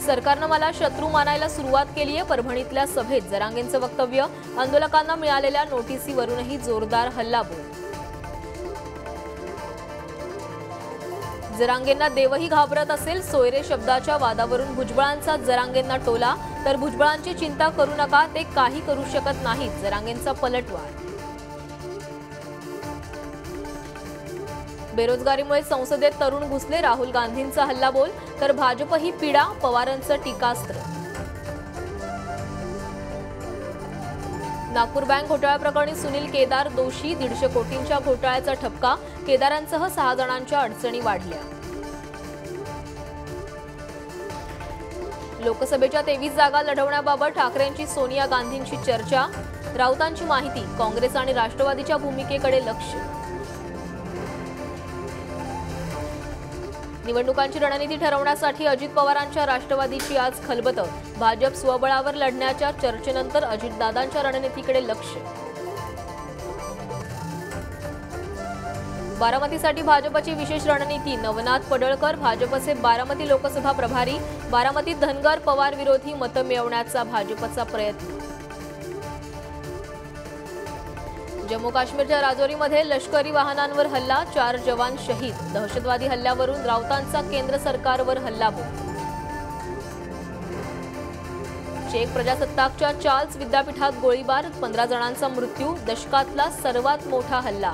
सरकारनं मला शत्रू मानायला सुरुवात केली आहे। परभणीतल्या सभेत जरांगेंचं वक्तव्य। आंदोलकांना मिळालेल्या नोटीसीवरूनही जोरदार हल्लाबोल। जरांगेंना देवही घाबरत असेल, सोयरे शब्दाच्या वादावरून भुजबळांचा जरांगेंना टोला। तर भुजबळांची चिंता करू नका, ते काही करू शकत नाहीत, जरांगेंचा पलटवार। बेरोजगारीमुळे संसदेत तरुण घुसले, राहुल गांधींचा हल्लाबोल। तर भाजप ही पीडा, पवारांचं टीकास्त्र। नागपूर बँक घोटाळ्याप्रकरणी सुनील केदार दोषी, 150 कोटींच्या घोटाळ्याचा ठपका। केदारांसह 6 जणांच्या अडचणी वाढल्या। लोकसभेच्या 23 जागा लढवण्याबाबत ठाकरेंची सोनिया गांधींची चर्चा। राऊतांची माहिती, काँग्रेस आणि राष्ट्रवादीच्या भूमिकेकडे लक्ष। निवडणुकांची रणनीती ठरवण्यासाठी अजित पवारांच्या राष्ट्रवादीची आज खलबतं। भाजप स्वबळावर लढण्याच्या चर्चेनंतर अजितदादांच्या रणनीतीकडे लक्ष। बारामतीसाठी भाजपची विशेष रणनीती, नवनाथ पडळकर भाजपचे बारामती लोकसभा प्रभारी। बारामतीत धनगर पवार विरोधी मतं मिळवण्याचा भाजपचा प्रयत्न। जम्मू काश्मीरच्या राजौरीमध्ये लष्करी वाहनांवर हल्ला, 4 जवान शहीद। दहशतवादी हल्ल्यावरून राऊतांचा केंद्र सरकारवर हल्लाबोल। चेक प्रजासत्ताकच्या चार्ल्स विद्यापीठात गोळीबार, 15 जणांचा मृत्यू। दशकातला सर्वात मोठा हल्ला।